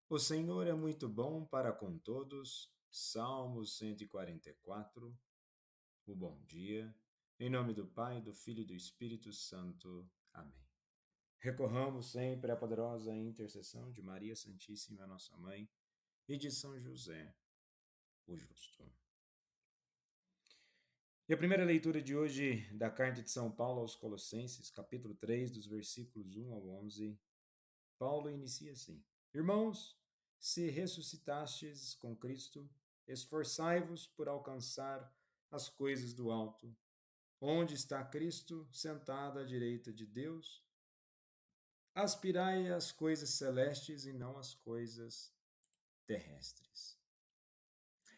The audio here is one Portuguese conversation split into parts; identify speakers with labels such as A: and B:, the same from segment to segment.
A: O Senhor é muito bom para com todos. Salmo 144. O bom dia. Em nome do Pai, do Filho e do Espírito Santo. Amém. Recorramos sempre à poderosa intercessão de Maria Santíssima, nossa Mãe, e de São José, o Justo. E a primeira leitura de hoje da carta de São Paulo aos Colossenses, capítulo 3, dos versículos 1 ao 11, Paulo inicia assim: Irmãos, se ressuscitastes com Cristo, esforçai-vos por alcançar as coisas do alto, onde está Cristo sentado à direita de Deus. Aspirai às coisas celestes e não às coisas terrestres.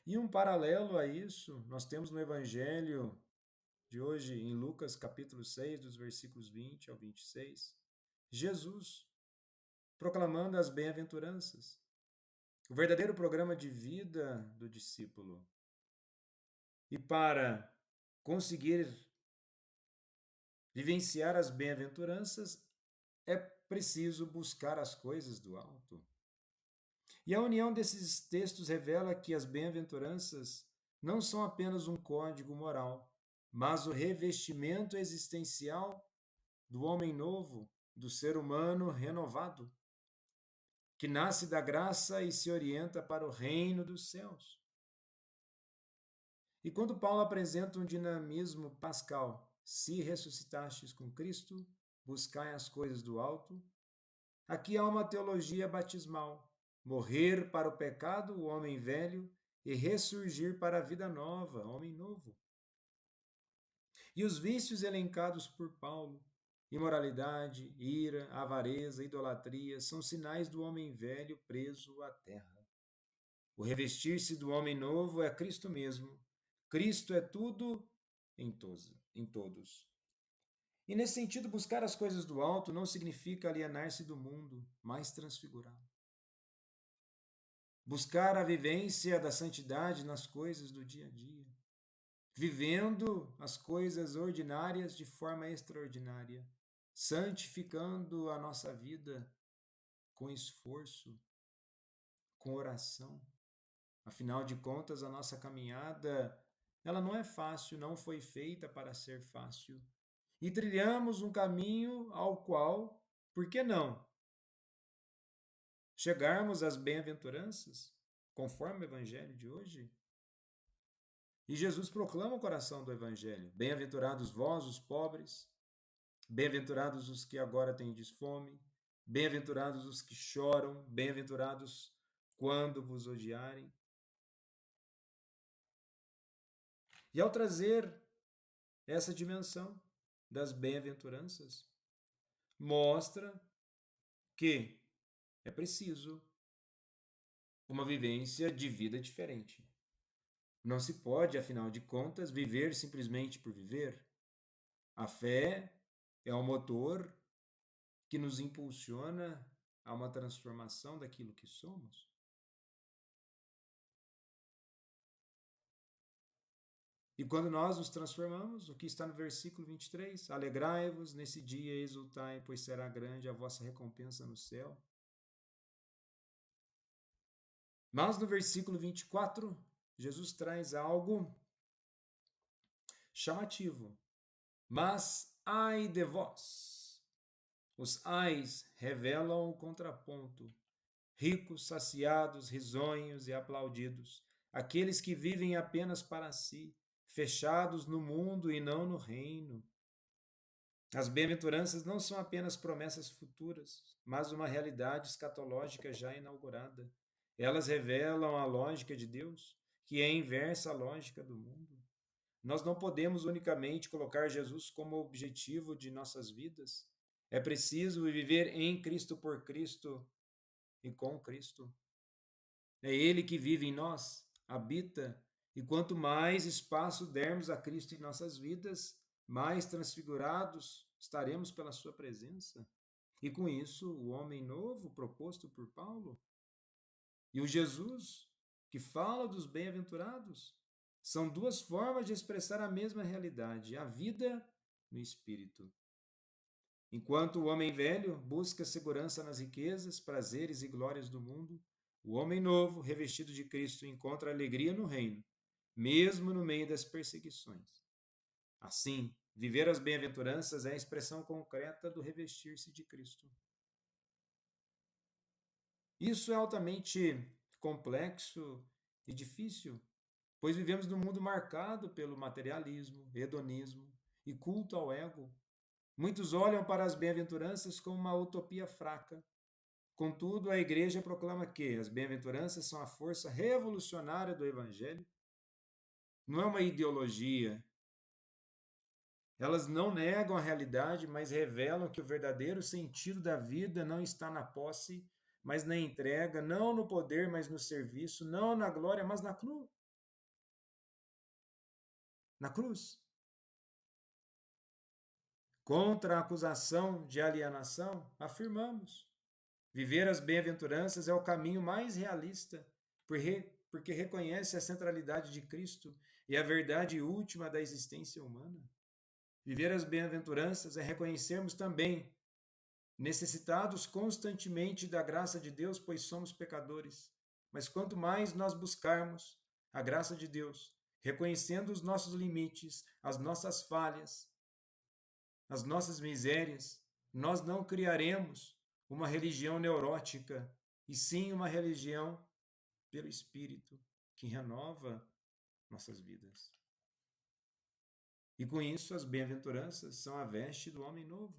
A: E um paralelo a isso, nós temos no Evangelho de hoje, em Lucas capítulo 6, dos versículos 20 ao 26, Jesus proclamando as bem-aventuranças, o verdadeiro programa de vida do discípulo. E para conseguir vivenciar as bem-aventuranças, é preciso buscar as coisas do alto. E a união desses textos revela que as bem-aventuranças não são apenas um código moral, mas o revestimento existencial do homem novo, do ser humano renovado, que nasce da graça e se orienta para o reino dos céus. E quando Paulo apresenta um dinamismo pascal, se ressuscitastes com Cristo, buscai as coisas do alto, aqui há uma teologia batismal: morrer para o pecado, o homem velho, e ressurgir para a vida nova, homem novo. E os vícios elencados por Paulo, imoralidade, ira, avareza, idolatria, são sinais do homem velho preso à terra. O revestir-se do homem novo é Cristo mesmo. Cristo é tudo em todos. E nesse sentido, buscar as coisas do alto não significa alienar-se do mundo, mas transfigurá-lo. Buscar a vivência da santidade nas coisas do dia a dia, vivendo as coisas ordinárias de forma extraordinária, santificando a nossa vida com esforço, com oração. Afinal de contas, a nossa caminhada, ela não é fácil, não foi feita para ser fácil. E trilhamos um caminho ao qual, por que não, chegarmos às bem-aventuranças, conforme o evangelho de hoje? E Jesus proclama o coração do evangelho: bem-aventurados vós, os pobres, bem-aventurados os que agora tendes fome, bem-aventurados os que choram, bem-aventurados quando vos odiarem. E ao trazer essa dimensão das bem-aventuranças, mostra que é preciso uma vivência de vida diferente. Não se pode, afinal de contas, viver simplesmente por viver. A fé é o motor que nos impulsiona a uma transformação daquilo que somos. E quando nós nos transformamos, o que está no versículo 23, alegrai-vos nesse dia e exultai, pois será grande a vossa recompensa no céu. Mas no versículo 24, Jesus traz algo chamativo. Mas ai de vós. Os ais revelam o contraponto. Ricos, saciados, risonhos e aplaudidos. Aqueles que vivem apenas para si, fechados no mundo e não no reino. As bem-aventuranças não são apenas promessas futuras, mas uma realidade escatológica já inaugurada. Elas revelam a lógica de Deus, que é inversa à lógica do mundo. Nós não podemos unicamente colocar Jesus como objetivo de nossas vidas. É preciso viver em Cristo, por Cristo e com Cristo. É Ele que vive em nós, habita, e quanto mais espaço dermos a Cristo em nossas vidas, mais transfigurados estaremos pela Sua presença. E com isso, o homem novo proposto por Paulo e o Jesus que fala dos bem-aventurados são duas formas de expressar a mesma realidade, a vida no espírito. Enquanto o homem velho busca segurança nas riquezas, prazeres e glórias do mundo, O homem novo, revestido de Cristo, encontra alegria no reino, mesmo no meio das perseguições. Assim, viver as bem-aventuranças é a expressão concreta do revestir-se de Cristo. Isso é altamente complexo e difícil, pois vivemos num mundo marcado pelo materialismo, hedonismo e culto ao ego. Muitos olham para as bem-aventuranças como uma utopia fraca. Contudo, a igreja proclama que as bem-aventuranças são a força revolucionária do evangelho. Não é uma ideologia. Elas não negam a realidade, mas revelam que o verdadeiro sentido da vida não está na posse, mas na entrega, não no poder, mas no serviço, não na glória, mas na cruz. Na cruz. Contra a acusação de alienação, afirmamos: viver as bem-aventuranças é o caminho mais realista, porque reconhece a centralidade de Cristo e a verdade última da existência humana. Viver as bem-aventuranças é reconhecermos também necessitados constantemente da graça de Deus, pois somos pecadores. Mas quanto mais nós buscarmos a graça de Deus, reconhecendo os nossos limites, as nossas falhas, as nossas misérias, nós não criaremos uma religião neurótica, e sim uma religião pelo Espírito que renova nossas vidas. E com isso, as bem-aventuranças são a veste do homem novo.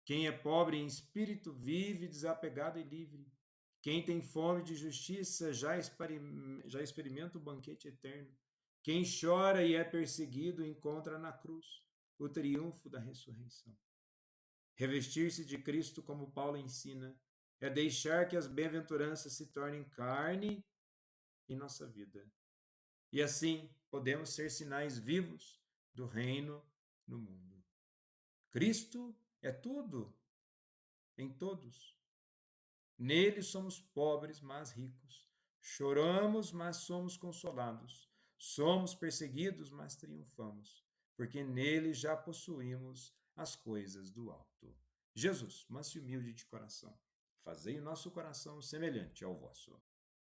A: Quem é pobre em espírito vive desapegado e livre. Quem tem fome de justiça já experimenta o banquete eterno. Quem chora e é perseguido encontra na cruz o triunfo da ressurreição. Revestir-se de Cristo, como Paulo ensina, é deixar que as bem-aventuranças se tornem carne em nossa vida. E assim podemos ser sinais vivos do reino no mundo. Cristo é tudo em todos. Nele somos pobres, mas ricos. Choramos, mas somos consolados. Somos perseguidos, mas triunfamos, porque nele já possuímos as coisas do alto. Jesus, manso e humilde de coração, fazei o nosso coração semelhante ao vosso.